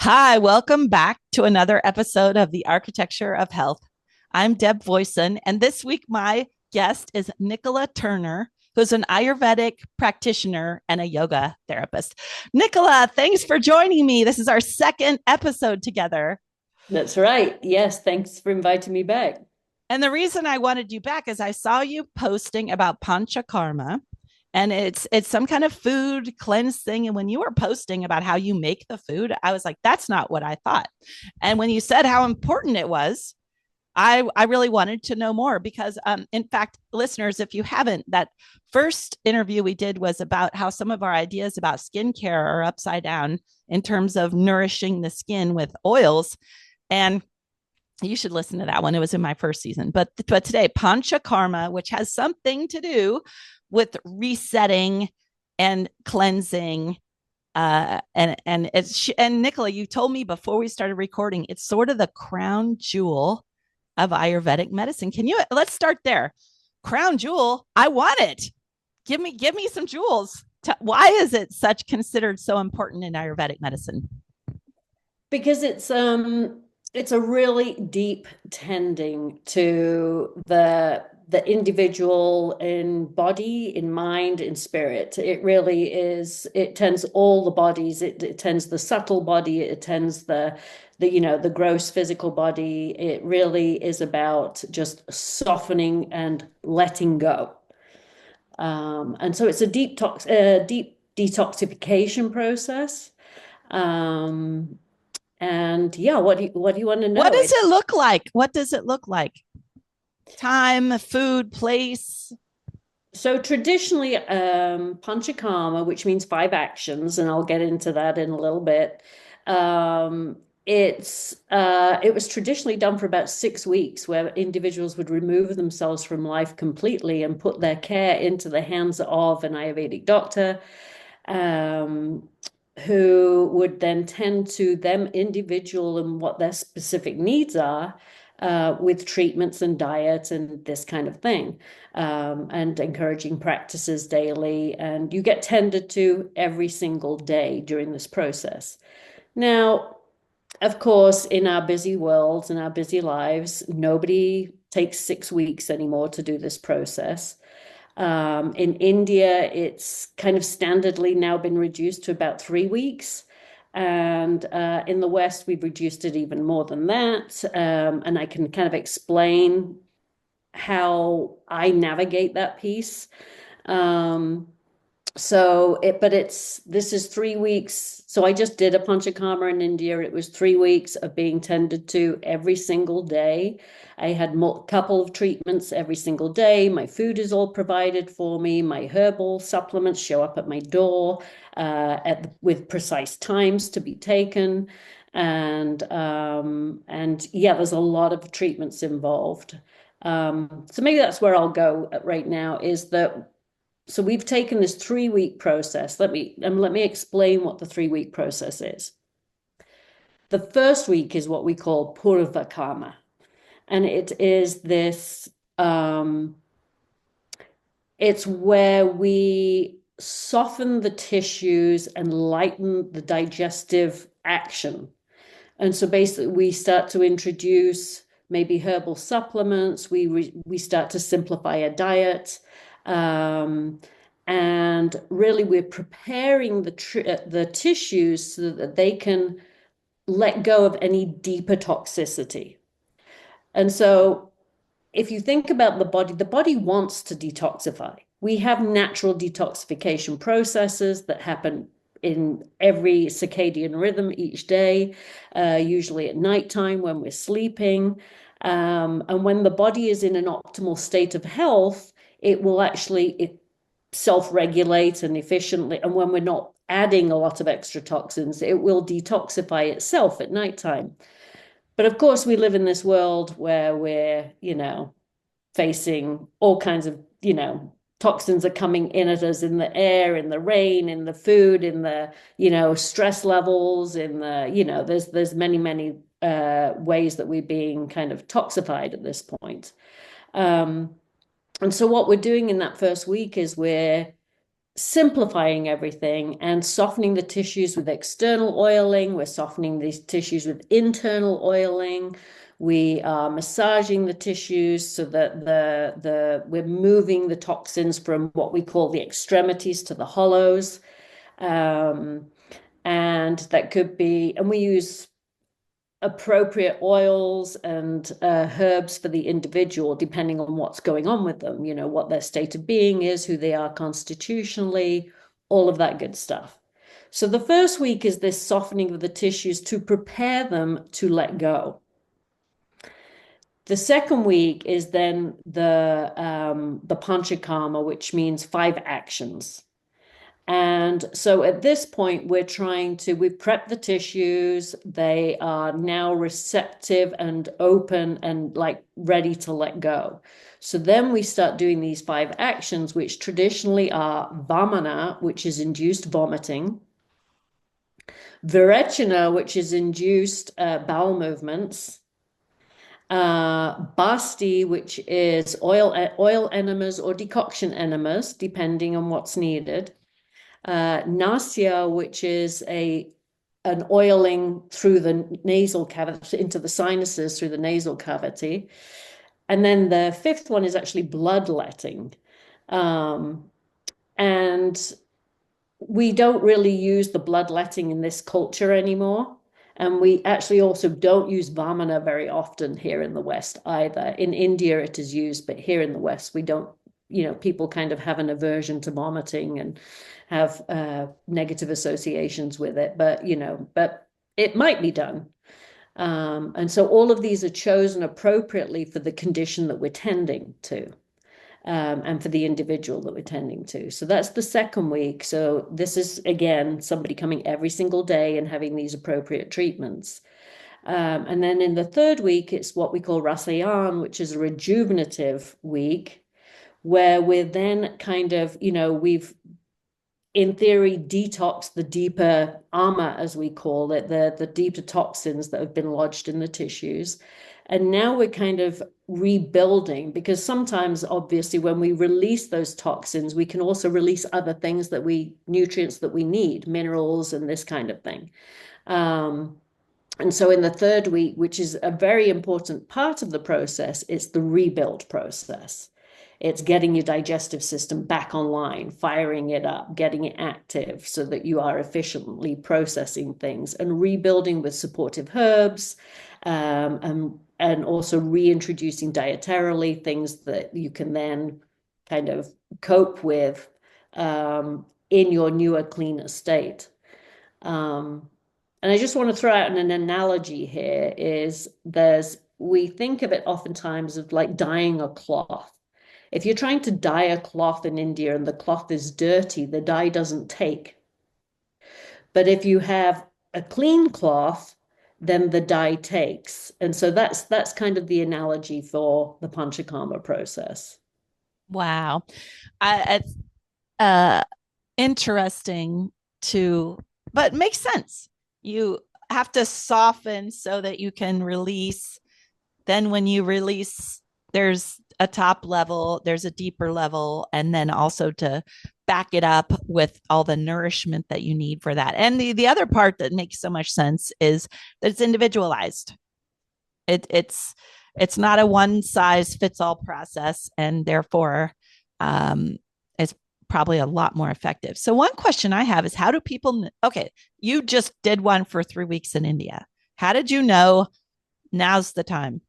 Hi, welcome back to another episode of The Architecture of Health. I'm Deb Voisin, and this week my guest is Nicola Turner, who's an Ayurvedic practitioner and a yoga therapist. Nicola, thanks for joining me. This is our second episode together. That's right. Yes, thanks for inviting me back. And the reason I wanted you back is I saw you posting about Pancha Karma, and it's some kind of food cleanse thing. And when you were posting about how you make the food, I was like, that's not what I thought. And when you said how important it was, I really wanted to know more because, in fact, listeners, if you haven't, that first interview we did was about how some of our ideas about skincare are upside down in terms of nourishing the skin with oils. And you should listen to that one. It was in my first season. But today, Pancha Karma, which has something to do with resetting and cleansing. And Nicola, you told me before we started recording, it's sort of the crown jewel of Ayurvedic medicine. Can you let's start there? Crown jewel, I want it. Give me some jewels. Why is it such considered so important in Ayurvedic medicine? Because it's a really deep tending to the individual in body, in mind, in spirit. It really is, it tends all the bodies, it tends the subtle body, it tends the gross physical body. It really is about just softening and letting go. And so it's a deep detoxification process. Um, and yeah, what do you want to What know? does it look like? What does it look like? Time, food, place. So traditionally, Pancha Karma, which means five actions, and I'll get into that in a little bit. Um, it was traditionally done for about 6 weeks, where individuals would remove themselves from life completely and put their care into the hands of an Ayurvedic doctor, um, who would then tend to them individual and what their specific needs are, with treatments and diet and this kind of thing, and encouraging practices daily. And you get tended to every single day during this process. Now, of course, in our busy worlds and our busy lives, nobody takes 6 weeks anymore to do this process. In India, it's kind of standardly now been reduced to about 3 weeks. And in the West, we've reduced it even more than that. And I can kind of explain how I navigate that piece. Um, this is 3 weeks. So I just did a Panchakarma in India. It was 3 weeks of being tended to every single day. I had a couple of treatments every single day. My food is all provided for me. My herbal supplements show up at my door, with precise times to be taken. And yeah, there's a lot of treatments involved. So maybe that's where I'll go right now, is that so we've taken this 3 week process. Let me explain what the 3 week process is. The first week is what we call Purva Karma, and it is this. It's where we soften the tissues and lighten the digestive action. And so basically, we start to introduce maybe herbal supplements. We start to simplify a diet, um, and really we're preparing the tissues so that they can let go of any deeper toxicity. And so, if you think about the body wants to detoxify. We have natural detoxification processes that happen in every circadian rhythm each day, usually at nighttime when we're sleeping. And when the body is in an optimal state of health, it will actually self-regulate and efficiently. And when we're not adding a lot of extra toxins, it will detoxify itself at nighttime. But of course, we live in this world where we're, facing all kinds of, toxins are coming in at us in the air, in the rain, in the food, in the, stress levels, in the, there's many, many ways that we're being kind of toxified at this point. Um, and so what we're doing in that first week is we're simplifying everything and softening the tissues with external oiling. We're softening these tissues with internal oiling. We are massaging the tissues so that we're moving the toxins from what we call the extremities to the hollows. Um, and that could be, and we use appropriate oils and herbs for the individual, depending on what's going on with them, what their state of being is, who they are constitutionally, all of that good stuff. So the first week is this softening of the tissues to prepare them to let go. The second week is then the Pancha Karma, which means 5 actions. And so at this point, we've prepped the tissues. They are now receptive and open and like ready to let go. So then we start doing these 5 actions, which traditionally are Vamana, which is induced vomiting, Virechana, which is induced bowel movements, Basti, which is oil enemas or decoction enemas, depending on what's needed. Nasya, which is an oiling through the nasal cavity into the sinuses through the nasal cavity. And then the fifth one is actually bloodletting. And we don't really use the bloodletting in this culture anymore. And we actually also don't use Vamana very often here in the West either. In India, it is used, but here in the West, we don't, people kind of have an aversion to vomiting and have negative associations with it. But it might be done. And so all of these are chosen appropriately for the condition that we're tending to. And for the individual that we're tending to. So that's the second week. So this is, again, somebody coming every single day and having these appropriate treatments. And then in the third week, it's what we call Rasayan, which is a rejuvenative week, where we're then kind of, we've, in theory, detoxed the deeper ama, as we call it, the deeper toxins that have been lodged in the tissues. And now we're kind of rebuilding, because sometimes, obviously, when we release those toxins, we can also release other things nutrients that we need, minerals and this kind of thing. And so in the third week, which is a very important part of the process, it's the rebuild process. It's getting your digestive system back online, firing it up, getting it active so that you are efficiently processing things and rebuilding with supportive herbs, and also reintroducing dietarily things that you can then kind of cope with in your newer, cleaner state. And I just want to throw out an analogy here is we think of it oftentimes of like dyeing a cloth. If you're trying to dye a cloth in India and the cloth is dirty, the dye doesn't take. But if you have a clean cloth, then the dye takes. And so that's kind of the analogy for the Panchakarma process. Wow. It's uh interesting to, but makes sense. You have to soften so that you can release. Then when you release, there's a top level, there's a deeper level, and then also to back it up with all the nourishment that you need for that. And the other part that makes so much sense is that it's individualized. It's not a one size fits all process, and therefore it's probably a lot more effective. So one question I have is, how do people, okay, you just did one for 3 weeks in India. How did you know now's the time?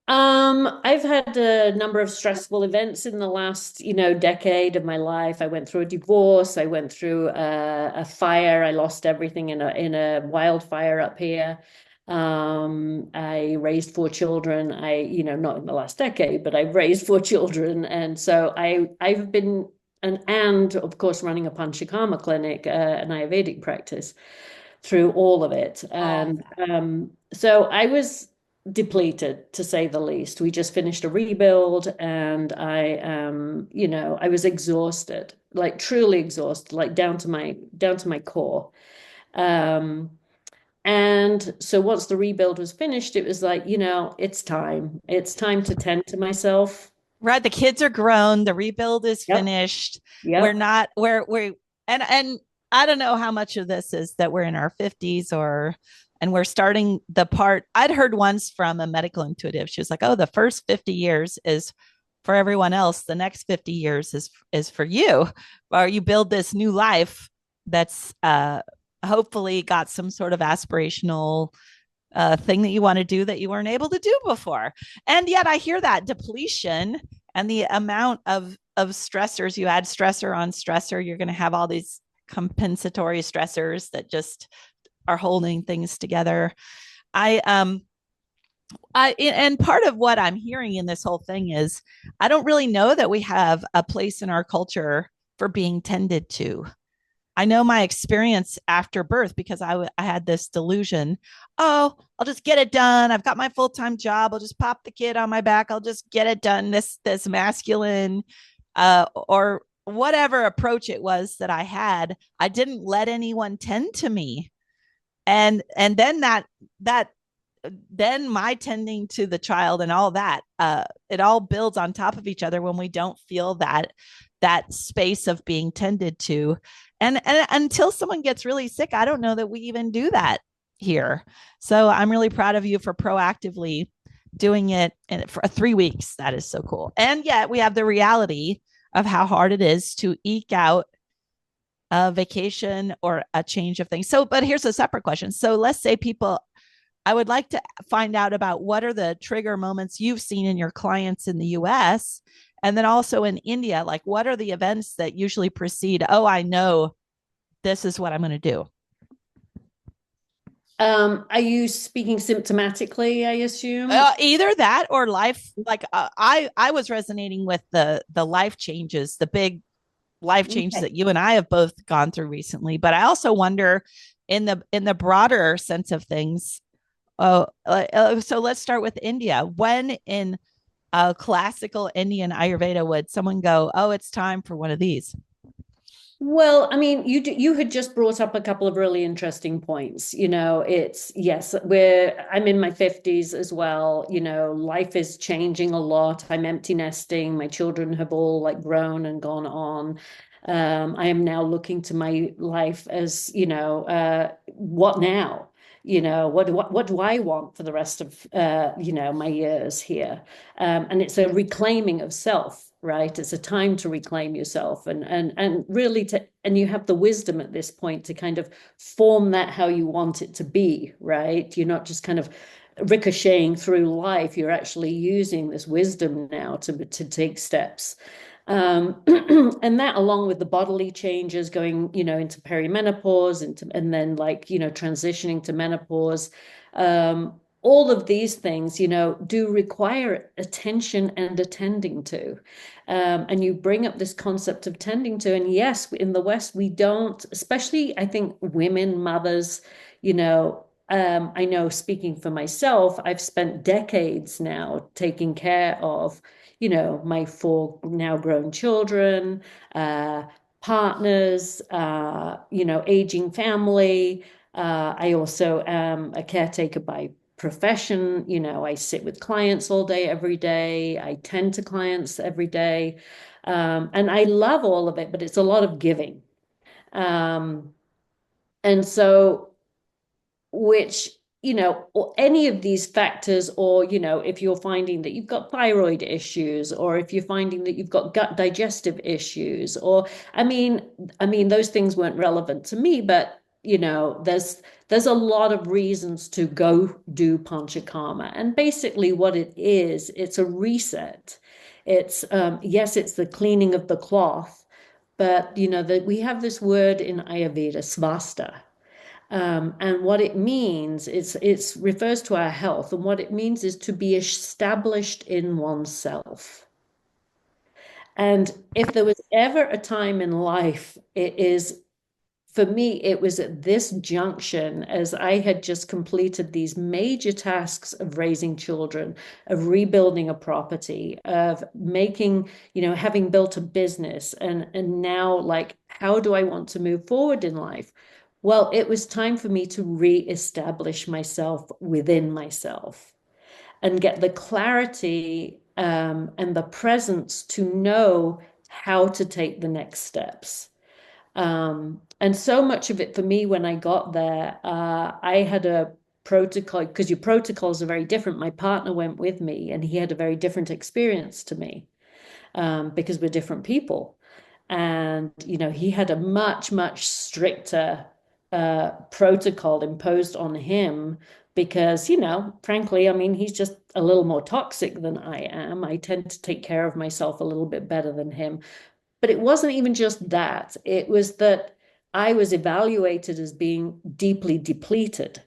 I've had a number of stressful events in the last, decade of my life. I went through a divorce. I went through a fire. I lost everything in a wildfire up here. I raised 4 children. Not in the last decade, but I've raised 4 children, and so I've been and of course running a Panchakarma clinic, an Ayurvedic practice through all of it, and so I was depleted, to say the least. We just finished a rebuild, and I was exhausted, like truly exhausted, like down to my core. And so once the rebuild was finished, it was like, it's time to tend to myself. right. The kids are grown. The rebuild is Yep. finished. We're Yep. not, we're, and I don't know how much of this is that we're in our 50s or, and we're starting the part. I'd heard once from a medical intuitive. She was like, oh, the first 50 years is for everyone else. The next 50 years is for you, or you build this new life that's hopefully got some sort of aspirational thing that you want to do that you weren't able to do before. And yet I hear that depletion and the amount of stressors, you add stressor on stressor, you're going to have all these compensatory stressors that just are holding things together. I and part of what I'm hearing in this whole thing is I don't really know that we have a place in our culture for being tended to. I know my experience after birth because I had this delusion. Oh, I'll just get it done. I've got my full time job. I'll just pop the kid on my back. I'll just get it done. This masculine, or whatever approach it was that I had. I didn't let anyone tend to me, and then that then my tending to the child and all that, it all builds on top of each other when we don't feel that space of being tended to. And until someone gets really sick, I don't know that we even do that here. So I'm really proud of you for proactively doing it for 3 weeks. That is so cool. And yet we have the reality of how hard it is to eke out a vacation or a change of things. So, but here's a separate question. So let's say people, I would like to find out about what are the trigger moments you've seen in your clients in the US and then also in India. Like, what are the events that usually precede? Oh, I know this is what I'm going to do. Are you speaking symptomatically, I assume? Either that or life. Like I was resonating with the life changes, the big life changes Okay. that you and I have both gone through recently. But I also wonder in the broader sense of things. So let's start with India. When in classical Indian Ayurveda would someone go, "Oh, it's time for one of these"? Well, I mean, you had just brought up a couple of really interesting points. It's yes, I'm in my 50s as well. Life is changing a lot. I'm empty nesting. My children have all like grown and gone on. I am now looking to my life as, what now? What do I want for the rest of my years here? And it's a reclaiming of self, right? It's a time to reclaim yourself and really and you have the wisdom at this point to kind of form that how you want it to be, right? You're not just kind of ricocheting through life. You're actually using this wisdom now to take steps. And that along with the bodily changes going, into perimenopause and then like, transitioning to menopause, all of these things, do require attention and attending to. And you bring up this concept of tending to, and yes, in the West, we don't, especially I think women, mothers, I know speaking for myself, I've spent decades now taking care of, my four now grown children, partners, aging family. I also am a caretaker by profession. I sit with clients all day, every day. I tend to clients every day. And I love all of it, but it's a lot of giving. Um, and so which or any of these factors, or if you're finding that you've got thyroid issues, or if you're finding that you've got gut digestive issues, or I mean those things weren't relevant to me, but there's a lot of reasons to go do Pancha Karma. And basically what it is, it's a reset. It's yes, it's the cleaning of the cloth, but that we have this word in Ayurveda, svasta. And what it means, it's refers to our health, and what it means is to be established in oneself. And if there was ever a time in life, it is for me, it was at this junction as I had just completed these major tasks of raising children, of rebuilding a property, of making, having built a business, and now like, how do I want to move forward in life? Well, it was time for me to re-establish myself within myself and get the clarity and the presence to know how to take the next steps. And so much of it for me when I got there, I had a protocol because your protocols are very different. My partner went with me and he had a very different experience to me because we're different people. And, he had a much, much stricter protocol imposed on him because, frankly, I mean, he's just a little more toxic than I am. I tend to take care of myself a little bit better than him. But it wasn't even just that, it was that I was evaluated as being deeply depleted.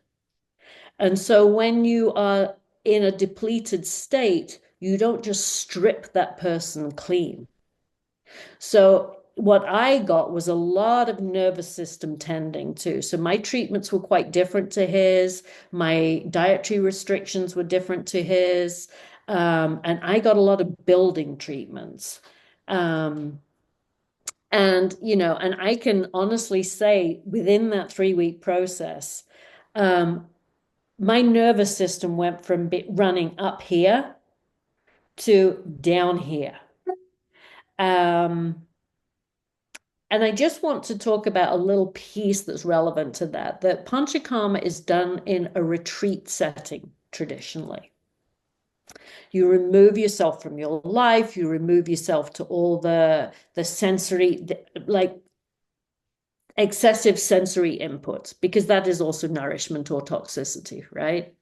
And so when you are in a depleted state, you don't just strip that person clean. So what I got was a lot of nervous system tending too. So my treatments were quite different to his. My dietary restrictions were different to his. And I got a lot of building treatments. And I can honestly say within that 3 week process, my nervous system went from running up here to down here. And I just want to talk about a little piece that's relevant to that. That Pancha Karma is done in a retreat setting traditionally. You remove yourself from your life, you remove yourself to all the sensory, like excessive sensory inputs, because that is also nourishment or toxicity, right?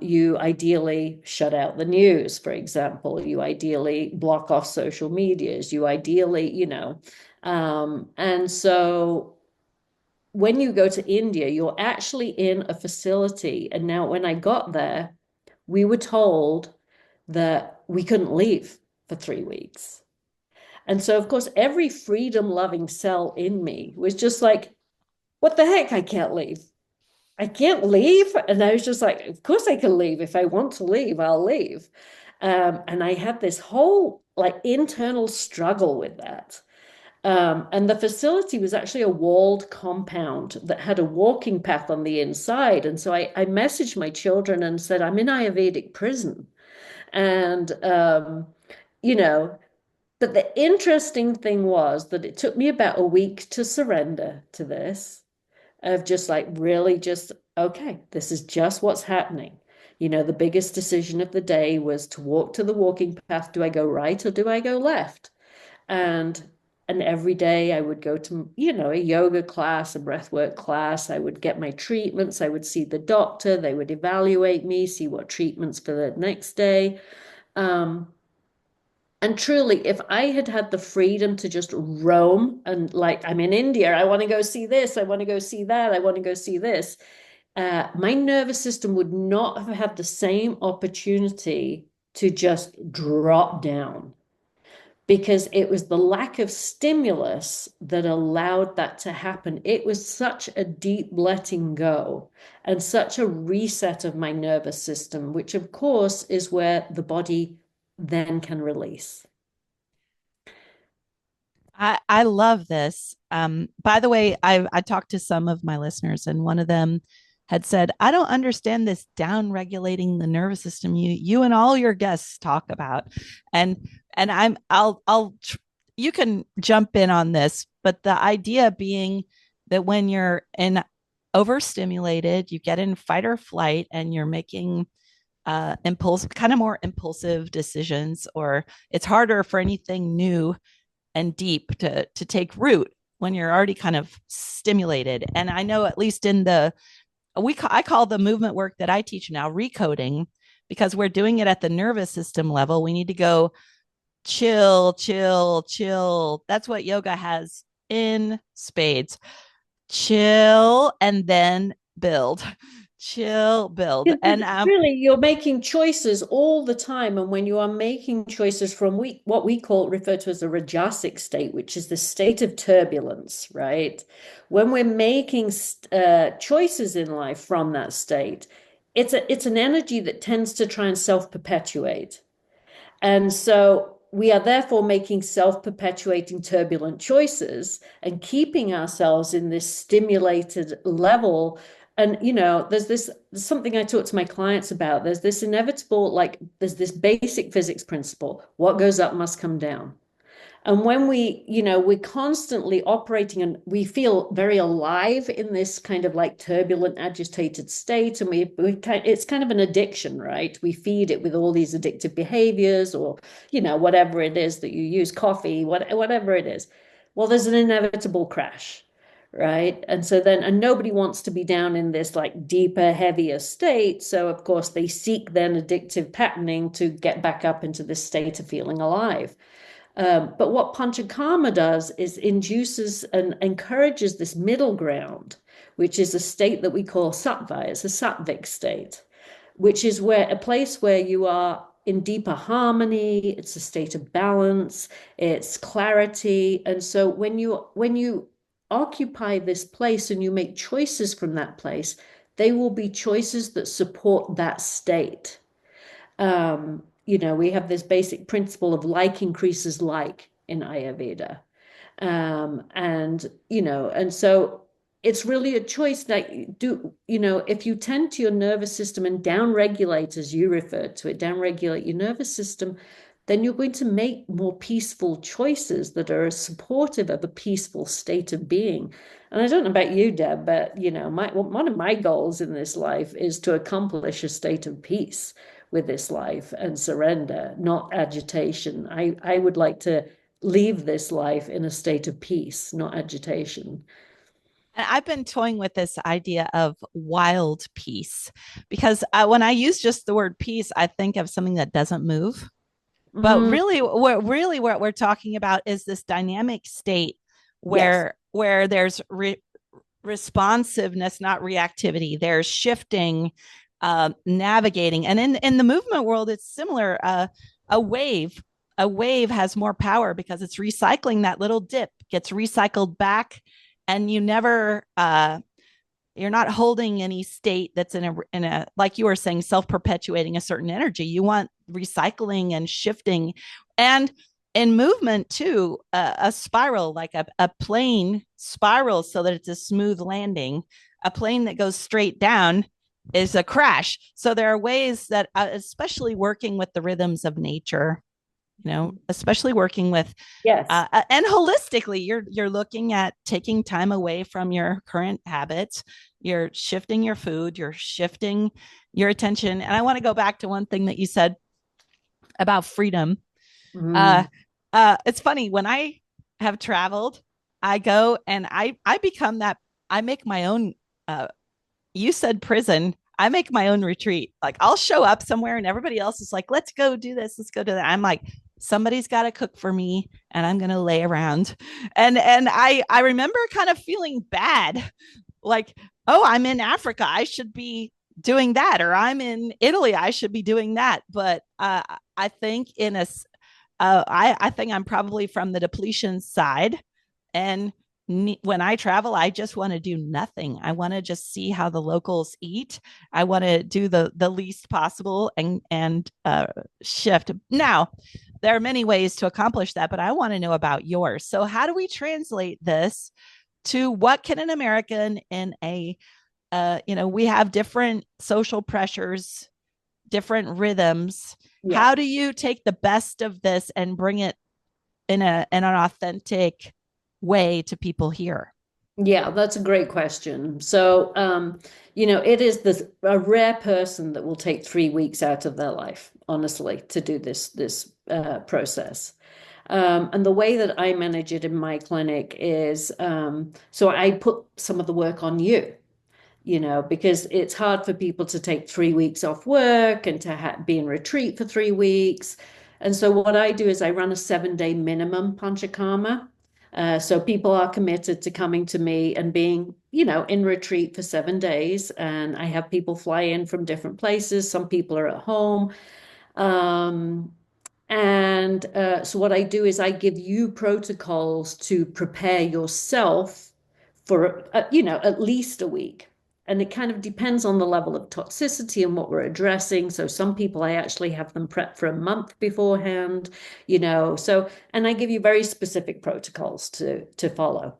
You ideally shut out the news, for example. You ideally block off social medias. You ideally, and so when you go to India, you're actually in a facility. And now, when I got there, we were told that we couldn't leave for 3 weeks. And so, of course, every freedom loving cell in me was just like, what the heck? I can't leave. I can't leave. And I was just like, of course I can leave. If I want to leave, I'll leave. And I had this whole like internal struggle with that. And the facility was actually a walled compound that had a walking path on the inside. And so I messaged my children and said, I'm in Ayurvedic prison. And, you know, but the interesting thing was that it took me about a week to surrender to this, of just like really just, okay, this is just what's happening. The biggest decision of the day was to walk to the walking path. Do I go right or do I go left? And every day I would go to, a yoga class, a breathwork class. I would get my treatments. I would see the doctor. They would evaluate me, see what treatments for the next day. And truly, if I had had the freedom to just roam and like, I'm in India, I want to go see this, I want to go see that, I want to go see this, my nervous system would not have had the same opportunity to just drop down because it was the lack of stimulus that allowed that to happen. It was such a deep letting go and such a reset of my nervous system, which of course is where the body then can release. I love this. By the way, I talked to some of my listeners, and one of them had said, "I don't understand this down regulating the nervous system you and all your guests talk about." And I'll you can jump in on this, but the idea being that when you're in overstimulated, you get in fight or flight, and you're making kind of more impulsive decisions, or it's harder for anything new and deep to take root when you're already kind of stimulated. And I know, at least in I call the movement work that I teach now recoding, because we're doing it at the nervous system level. We need to go chill, chill, chill. That's what yoga has in spades. Chill and then build. Chill, build. And really, you're making choices all the time. And when you are making choices from what we refer to as a rajasic state, which is the state of turbulence, right? When we're making choices in life from that state, it's an energy that tends to try and self-perpetuate. And so we are therefore making self-perpetuating turbulent choices and keeping ourselves in this stimulated level And there's something I talk to my clients about. There's this inevitable, like there's this basic physics principle. What goes up must come down. And when we're constantly operating and we feel very alive in this kind of like turbulent, agitated state, and it's kind of an addiction, right? We feed it with all these addictive behaviors or, whatever it is that you use, coffee, whatever it is. Well, there's an inevitable crash, right? And so and nobody wants to be down in this like deeper, heavier state. So, of course, they seek then addictive patterning to get back up into this state of feeling alive. But what Pancha Karma does is induces and encourages this middle ground, which is a state that we call sattva. It's a sattvic state, which is where a place where you are in deeper harmony. It's a state of balance. It's clarity. And so when you occupy this place and you make choices from that place, they will be choices that support that state. We have this basic principle of like increases like in Ayurveda. And so it's really a choice that if you tend to your nervous system and downregulate, as you referred to it, downregulate your nervous system, then you're going to make more peaceful choices that are supportive of a peaceful state of being. And I don't know about you, Deb, but one of my goals in this life is to accomplish a state of peace with this life and surrender, not agitation. I would like to leave this life in a state of peace, not agitation. And I've been toying with this idea of wild peace because when I use just the word peace, I think of something that doesn't move. But Mm, what we're talking about is this dynamic state yes. where there's responsiveness, not reactivity. There's shifting, navigating, and in the movement world, it's similar. A wave, a wave has more power because it's recycling that little dip, gets recycled back, and you're not holding any state that's in a like you were saying self-perpetuating a certain energy. You want recycling and shifting, and in movement too, a spiral, like a plane spiral so that it's a smooth landing. A plane that goes straight down is a crash. So there are ways that especially working with the rhythms of nature, especially working with Yes. and holistically, you're looking at taking time away from your current habits. You're shifting your food. You're shifting your attention. And I want to go back to one thing that you said about freedom. Uh, Mm. it's funny when I have traveled, I go and I become that. I make my own. You said prison. I make my own retreat. Like I'll show up somewhere and everybody else is like, let's go do this. Let's go do that. I'm like, somebody's got to cook for me and I'm going to lay around. And I remember kind of feeling bad. Like, oh, I'm in Africa. I should be doing that. Or I'm in Italy. I should be doing that. But I think I think I'm probably from the depletion side. And when I travel, I just want to do nothing. I want to just see how the locals eat. I want to do the least possible and shift. Now, there are many ways to accomplish that, but I want to know about yours. So, how do we translate this to what can an American in we have different social pressures, different rhythms. Yeah. How do you take the best of this and bring it in an authentic way to people here? Yeah, that's a great question. So, it is a rare person that will take 3 weeks out of their life, honestly, to do this process. And the way that I manage it in my clinic is so I put some of the work on you, because it's hard for people to take 3 weeks off work and to be in retreat for 3 weeks. And so what I do is I run a 7-day minimum panchakarma. So people are committed to coming to me and being, in retreat for 7 days. And I have people fly in from different places. Some people are at home. Um, and so what I do is I give you protocols to prepare yourself for, at least a week. And it kind of depends on the level of toxicity and what we're addressing. So some people, I actually have them prep for a month beforehand, and I give you very specific protocols to follow.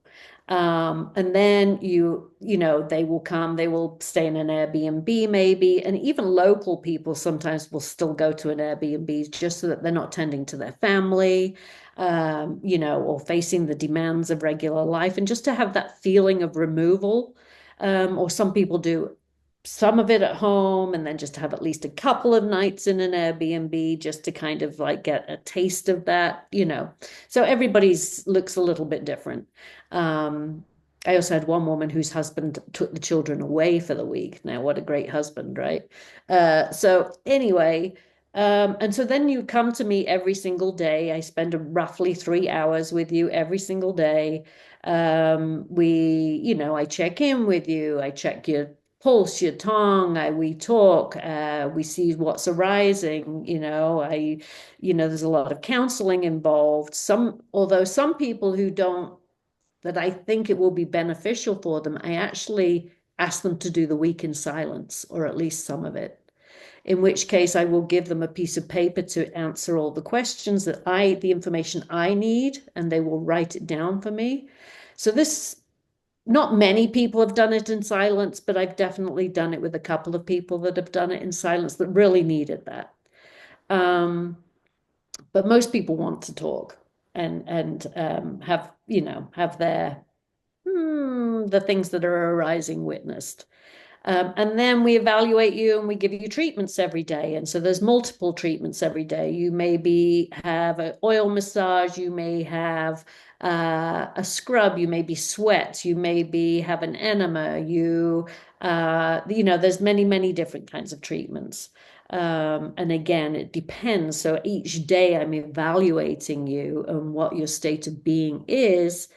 And then they will come, they will stay in an Airbnb maybe, and even local people sometimes will still go to an Airbnb just so that they're not tending to their family, or facing the demands of regular life, and just to have that feeling of removal. Or some people do some of it at home and then just have at least a couple of nights in an Airbnb just to kind of like get a taste of that. So everybody's looks a little bit different. Um, I also had one woman whose husband took the children away for the week. Now, what a great husband, right? So anyway, and so then you come to me every single day. I spend roughly 3 hours with you every single day. I check in with you. I check your pulse, your tongue. We talk. We see what's arising. There's a lot of counseling involved. Although some people who don't, that I think it will be beneficial for them, I actually ask them to do the week in silence, or at least some of it. In which case, I will give them a piece of paper to answer all the questions the information I need, and they will write it down for me. So not many people have done it in silence, but I've definitely done it with a couple of people that have done it in silence that really needed that. But most people want to talk and have the things that are arising witnessed. And then we evaluate you and we give you treatments every day. And so there's multiple treatments every day. You maybe have an oil massage, you may have a scrub, you maybe sweat, you maybe have an enema, there's many, many different kinds of treatments. And again, it depends. So each day I'm evaluating you and what your state of being is,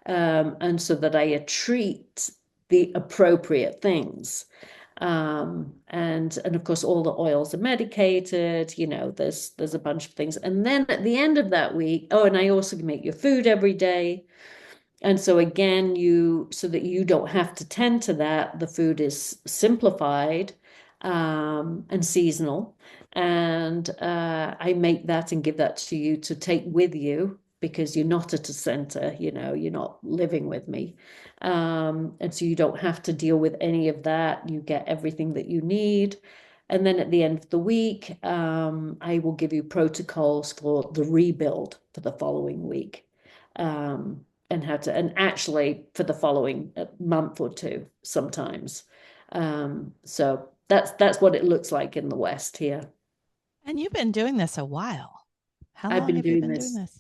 and so that I treat the appropriate things. And of course, all the oils are medicated. There's a bunch of things. And then at the end of that week, oh, and I also make your food every day. And so again, so that you don't have to tend to that, the food is simplified and seasonal. And I make that and give that to you to take with you because you're not at a center, you're not living with me. And so you don't have to deal with any of that. You get everything that you need. And then at the end of the week, I will give you protocols for the rebuild for the following week. And actually for the following month or two sometimes. So that's what it looks like in the West here. And you've been doing this a while. How I've long been have you doing been doing this. this?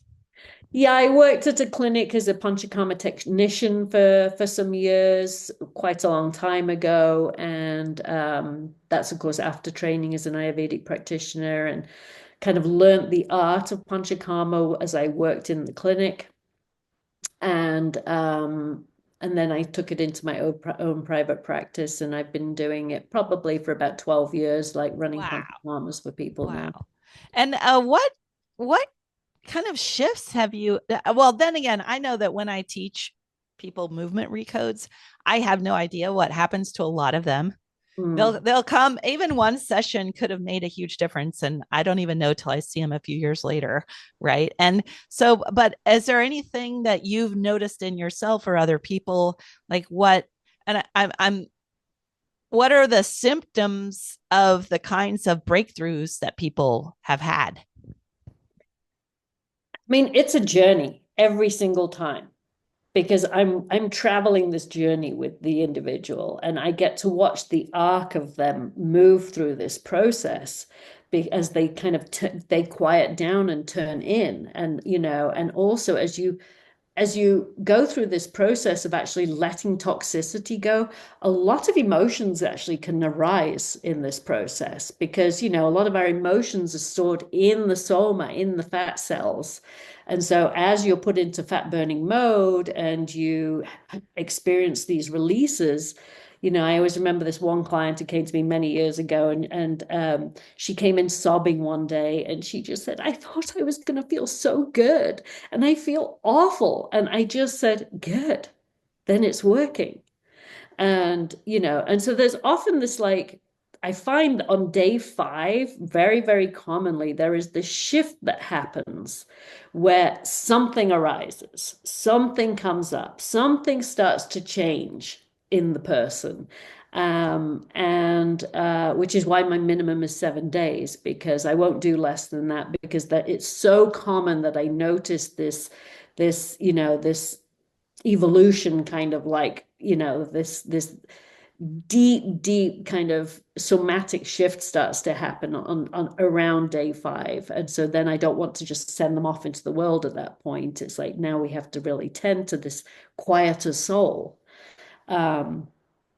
Yeah, I worked at a clinic as a Pancha Karma technician for some years, quite a long time ago. And that's, of course, after training as an Ayurvedic practitioner, and kind of learned the art of Pancha Karma as I worked in the clinic. And then I took it into my own private practice, and I've been doing it probably for about 12 years, like running Wow. Pancha Karmas for people now. Wow. And what kind of shifts have you well, then again, I know that when I teach people movement recodes, I have no idea what happens to a lot of them. Mm. They'll come, even one session could have made a huge difference, and I don't even know till I see them a few years later, right? And so, but is there anything that you've noticed in yourself or other people, like what? And I'm what are the symptoms of the kinds of breakthroughs that people have had? I mean, it's a journey every single time because I'm traveling this journey with the individual, and I get to watch the arc of them move through this process as they kind of they quiet down and turn in, and also as you go through this process of actually letting toxicity go, a lot of emotions actually can arise in this process because, a lot of our emotions are stored in the soma, in the fat cells. And so as you're put into fat burning mode and you experience these releases, I always remember this one client who came to me many years ago, and she came in sobbing one day, and she just said, "I thought I was going to feel so good, and I feel awful." And I just said, "Good, then it's working." And so there's often this like I find on day 5, very, very commonly, there is this shift that happens where something arises, something comes up, something starts to change in the person. And which is why my minimum is 7 days, because I won't do less than that, because that it's so common that I notice this evolution, kind of like, this deep kind of somatic shift starts to happen on around day 5. And so then I don't want to just send them off into the world at that point. It's like, now we have to really tend to this quieter soul. um,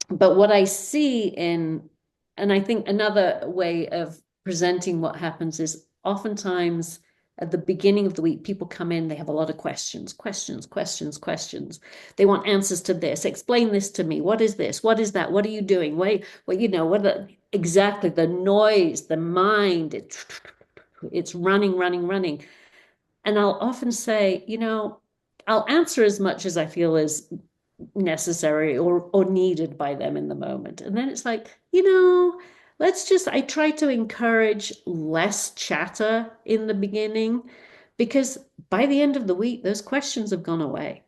but what I see and I think another way of presenting what happens is, oftentimes at the beginning of the week, people come in, they have a lot of questions, questions, questions, questions. They want answers to this. Explain this to me. What is this? What is that? What are you doing? Exactly the noise, the mind, it's running, running, running. And I'll often say, I'll answer as much as I feel is necessary or needed by them in the moment. And then it's like, I try to encourage less chatter in the beginning, because by the end of the week, those questions have gone away.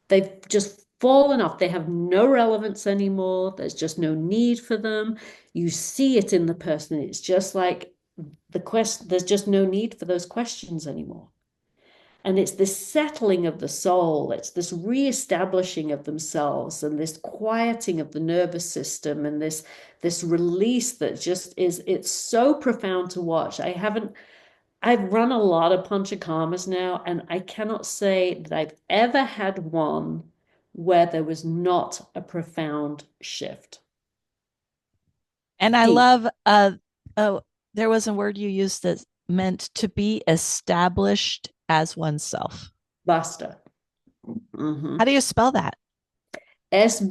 They've just fallen off. They have no relevance anymore. There's just no need for them. You see it in the person. It's just like there's just no need for those questions anymore. And it's this settling of the soul, it's this reestablishing of themselves, and this quieting of the nervous system, and this release that just is, it's so profound to watch. I've run a lot of Panchakarmas now, and I cannot say that I've ever had one where there was not a profound shift. And I Deep. love oh, there was a word you used that meant to be established as oneself. Basta. How Mhm. do you spell that? Svastha.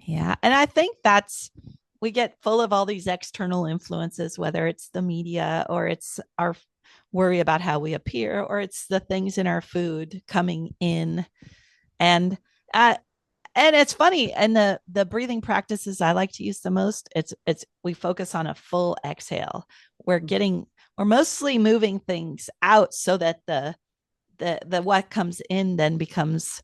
Yeah. And I think that's, we get full of all these external influences, whether it's the media or it's our worry about how we appear, or it's the things in our food coming in. And uh, and it's funny, and the breathing practices I like to use the most, it's we focus on a full exhale. We're mostly moving things out so that the what comes in then becomes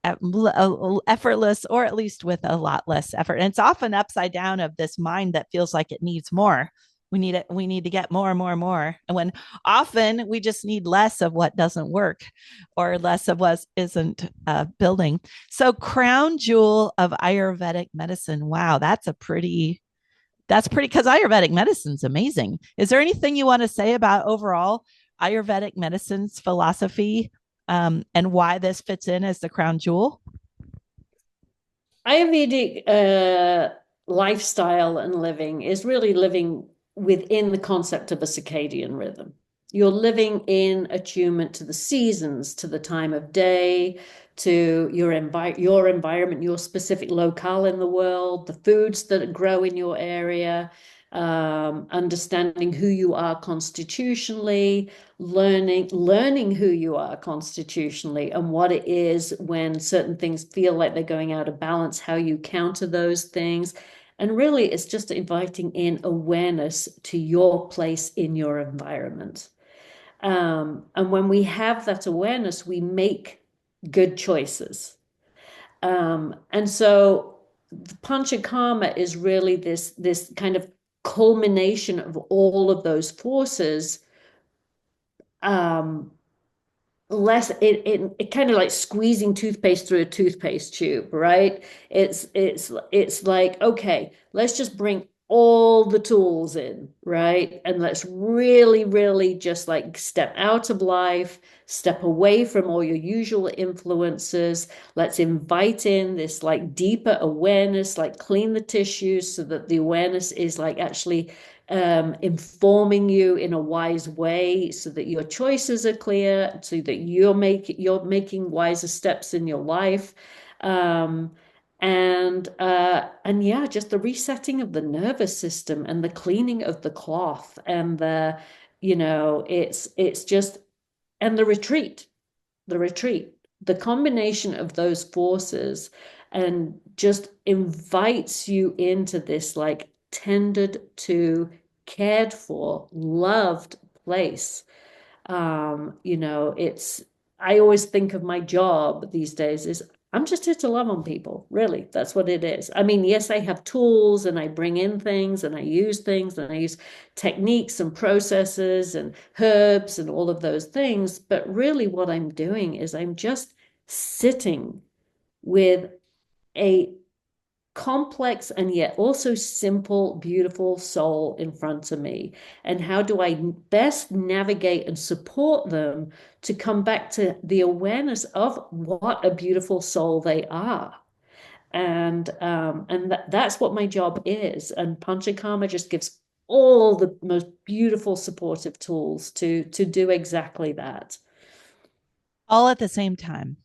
effortless, or at least with a lot less effort. And it's often upside down of this mind that feels like it needs more. We need to get more and more and more. And when often we just need less of what doesn't work, or less of what isn't building. So crown jewel of Ayurvedic medicine. Wow, that's pretty, because Ayurvedic medicine's amazing. Is there anything you want to say about overall Ayurvedic medicine's philosophy, and why this fits in as the crown jewel? Ayurvedic lifestyle and living is really living within the concept of a circadian rhythm. You're living in attunement to the seasons, to the time of day, to your environment, your specific locale in the world, the foods that grow in your area, understanding who you are constitutionally, learning who you are constitutionally, and what it is when certain things feel like they're going out of balance, how you counter those things. And really, it's just inviting in awareness to your place in your environment. And when we have that awareness, we make good choices. And so the Panchakarma is really this kind of culmination of all of those forces. um, Less it kind of like squeezing toothpaste through a toothpaste tube, right? It's like, okay, let's just bring all the tools in, right? And let's really, really just like step out of life, step away from all your usual influences. Let's invite in this like deeper awareness, like clean the tissues so that the awareness is like actually informing you in a wise way, so that your choices are clear, so that you're making wiser steps in your life. Um, and yeah, just the resetting of the nervous system and the cleaning of the cloth, and it's just, and the retreat, the combination of those forces. and just invites you into this like tended to, cared for, loved place. It's, I always think of my job these days is I'm just here to love on people. Really, that's what it is. I mean, yes, I have tools and I bring in things and I use things and I use techniques and processes and herbs and all of those things. But really, what I'm doing is I'm just sitting with a complex and yet also simple, beautiful soul in front of me. And how do I best navigate and support them to come back to the awareness of what a beautiful soul they are? And that's what my job is. And Pancha Karma just gives all the most beautiful supportive tools to do exactly that. All at the same time.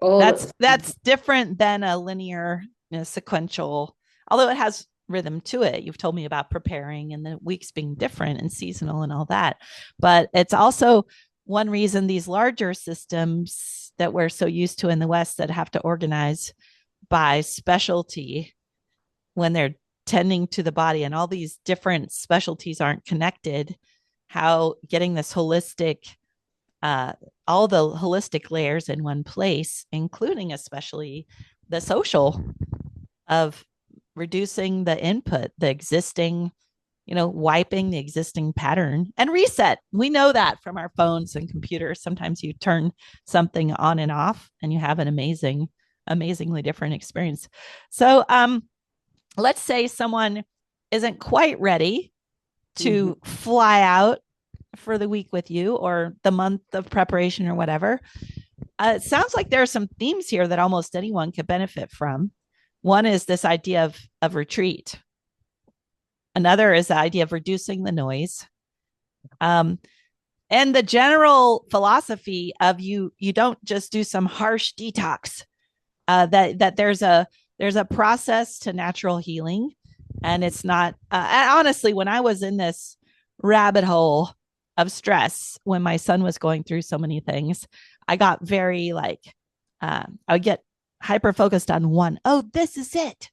All at That's different than a linear, sequential, although it has rhythm to it. You've told me about preparing and the weeks being different and seasonal and all that. But it's also one reason these larger systems that we're so used to in the West that have to organize by specialty when they're tending to the body and all these different specialties aren't connected, how getting this holistic uh, all the holistic layers in one place, including especially the social of reducing the input, the existing, wiping the existing pattern and reset. We know that from our phones and computers. Sometimes you turn something on and off and you have an amazingly different experience. So, let's say someone isn't quite ready to fly out for the week with you or the month of preparation or whatever. It sounds like there are some themes here that almost anyone could benefit from. One is this idea of retreat. Another is the idea of reducing the noise. And the general philosophy of you don't just do some harsh detox. That there's a process to natural healing, and it's not. Honestly, when I was in this rabbit hole of stress when my son was going through so many things, I got very like, I would get hyper focused on one. Oh, this is it.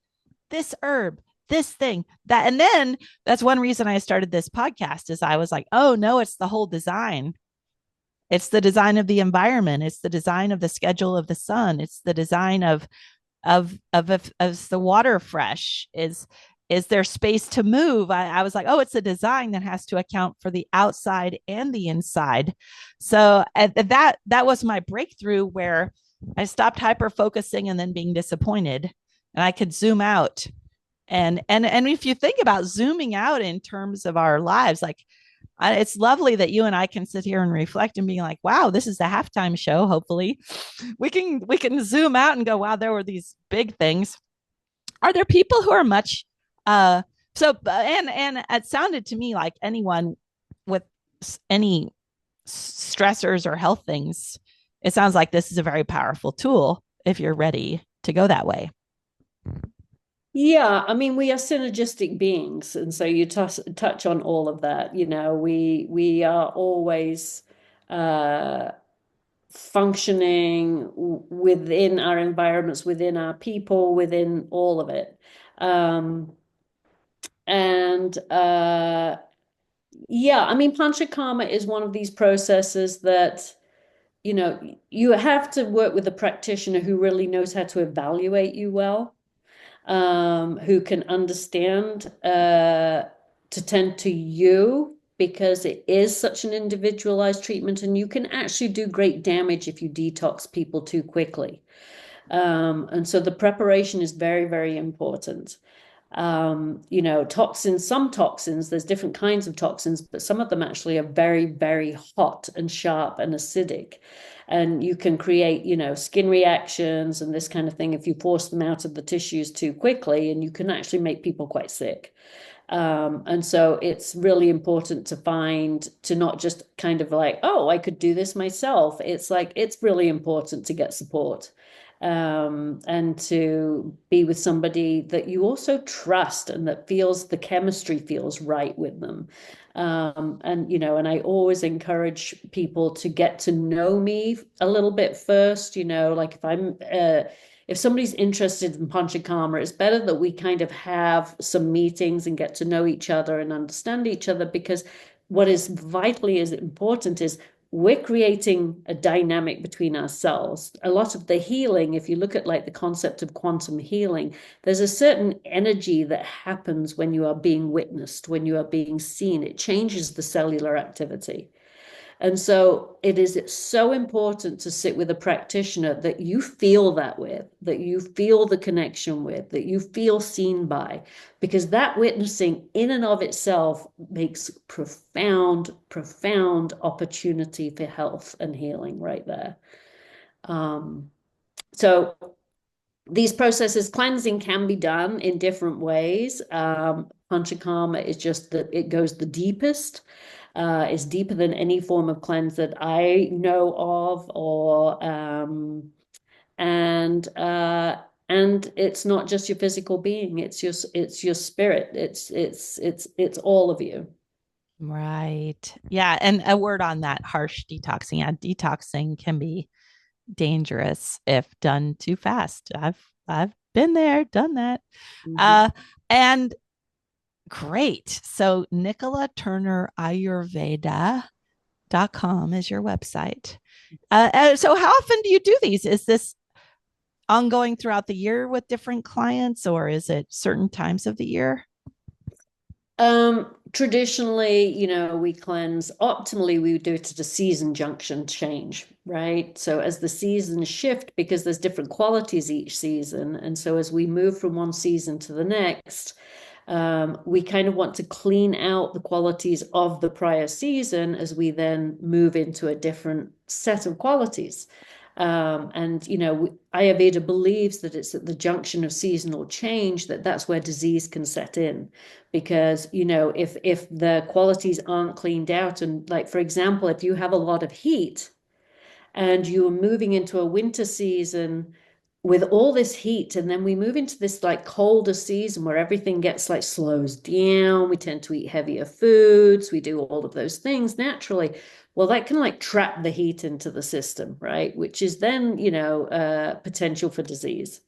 This herb, this thing, that. And then that's one reason I started this podcast is I was like, oh no, it's the whole design. It's the design of the environment. It's the design of the schedule of the sun. It's the design of the water fresh. Is there space to move? I was like, oh, it's a design that has to account for the outside and the inside. So that was my breakthrough where I stopped hyper focusing and then being disappointed, and I could zoom out. And if you think about zooming out in terms of our lives, like it's lovely that you and I can sit here and reflect and be like, wow, this is the halftime show. Hopefully we can zoom out and go, wow, there were these big things. Are there people who are much and it sounded to me like anyone with any stressors or health things, it sounds like this is a very powerful tool if you're ready to go that way. Yeah, I mean, we are synergistic beings, and so you touch on all of that. We are always uh, functioning within our environments, within our people, within all of it. Um, and Yeah, I mean, Pancha Karma is one of these processes that, you have to work with a practitioner who really knows how to evaluate you well, who can understand to tend to you because it is such an individualized treatment, and you can actually do great damage if you detox people too quickly. And so the preparation is very, very important. Toxins, some toxins, there's different kinds of toxins, but some of them actually are very, very hot and sharp and acidic. And you can create, skin reactions and this kind of thing if you force them out of the tissues too quickly, and you can actually make people quite sick. And so it's really important to not just kind of like, oh, I could do this myself. It's like, it's really important to get support, and to be with somebody that you also trust and that feels the chemistry feels right with them. And I always encourage people to get to know me a little bit first, like if I'm if somebody's interested in Pancha Karma, it's better that we kind of have some meetings and get to know each other and understand each other, because what is vitally is important is we're creating a dynamic between ourselves. A lot of the healing, if you look at like the concept of quantum healing, there's a certain energy that happens when you are being witnessed, when you are being seen. It changes the cellular activity. And so it is so important to sit with a practitioner that you feel that with, that you feel the connection with, that you feel seen by, because that witnessing in and of itself makes profound, profound opportunity for health and healing right there. Um, so these processes, cleansing can be done in different ways. Panchakarma is just that it goes the deepest. Is deeper than any form of cleanse that I know of, or and and it's not just your physical being; it's your spirit. It's all of you. Right. Yeah. And a word on that harsh detoxing. Yeah, detoxing can be dangerous if done too fast. I've been there, done that. Mhm. Uh and great. So Nicola Turner Ayurveda.com is your website. So how often do you do these? Is this ongoing throughout the year with different clients, or is it certain times of the year? Traditionally, we cleanse. Optimally, we would do it at a season junction change, right? So as the seasons shift, because there's different qualities each season, and so as we move from one season to the next, we kind of want to clean out the qualities of the prior season as we then move into a different set of qualities. And Ayurveda believes that it's at the junction of seasonal change that's where disease can set in, because if the qualities aren't cleaned out, and like for example, if you have a lot of heat and you are moving into a winter season with all this heat, and then we move into this like colder season where everything gets like slows down, we tend to eat heavier foods, we do all of those things naturally. Well, that can like trap the heat into the system, right, which is then potential for disease,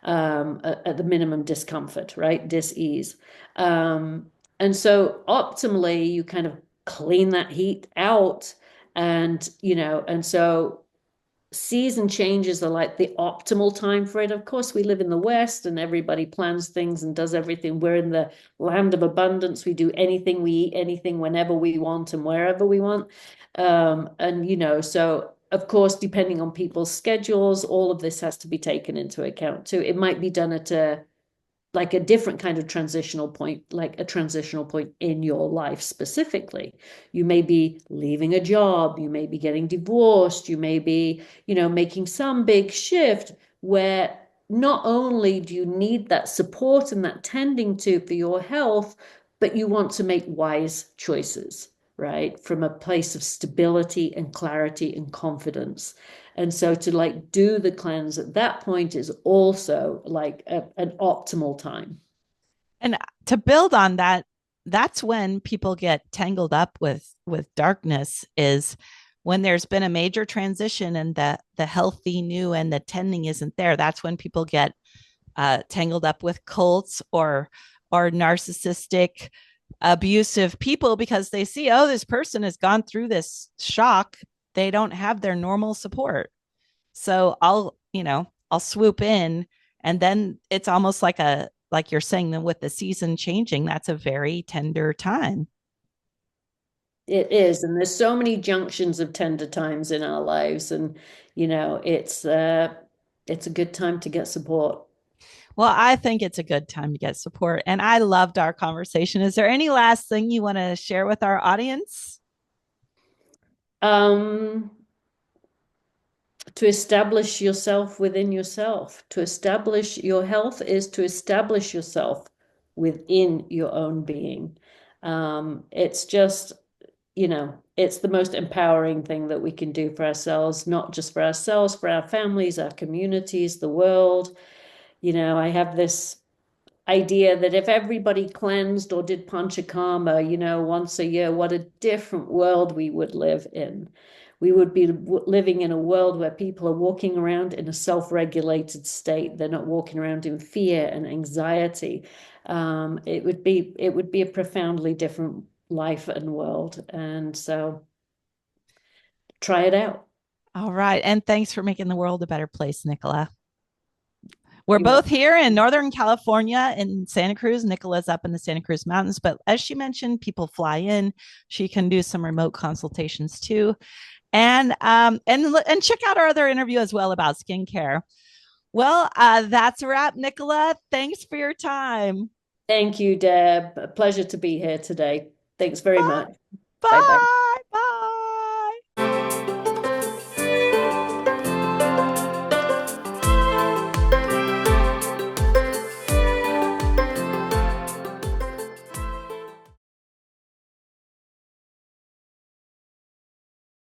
at the minimum discomfort, right, dis-ease. And so optimally you kind of clean that heat out, and so season changes are like the optimal time for it. Of course, we live in the West and everybody plans things and does everything. We're in the land of abundance. We do anything, we eat anything whenever we want and wherever we want. So of course, depending on people's schedules, all of this has to be taken into account too. It might be done at a different kind of transitional point, like a transitional point in your life specifically. You may be leaving a job, you may be getting divorced, you may be, making some big shift where not only do you need that support and that tending to for your health, but you want to make wise choices, right? From a place of stability and clarity and confidence. And so to like do the cleanse at that point is also like an optimal time. And to build on that, that's when people get tangled up with darkness, is when there's been a major transition and the healthy new and the tending isn't there. That's when people get tangled up with cults or narcissistic abusive people, because they see, oh, this person has gone through this shock, they don't have their normal support, so I'll swoop in. And then it's almost like you're saying, that with the season changing, that's a very tender time. It is, and there's so many junctions of tender times in our lives, and it's a good time to get support. Well, I think it's a good time to get support, and I loved our conversation. Is there any last thing you want to share with our audience? Um, to establish yourself within yourself. To establish your health is to establish yourself within your own being. It's just, it's the most empowering thing that we can do for ourselves, not just for ourselves, for our families, our communities, the world. I have this idea that if everybody cleansed or did panchakarma, once a year, what a different world we would live in. we would be living in a world where people are walking around in a self-regulated state. They're not walking around in fear and anxiety. It would be a profoundly different life and world. And so try it out. All right. And thanks for making the world a better place, Nicola. We're You're both welcome. here in Northern California in Santa Cruz. Nicola's up in the Santa Cruz Mountains, but as she mentioned, people fly in. She can do some remote consultations too, and check out our other interview as well about skincare. Well, that's a wrap, Nicola. Thanks for your time. Thank you, Deb. A pleasure to be here today. Thanks very Bye. much. Bye bye. Bye.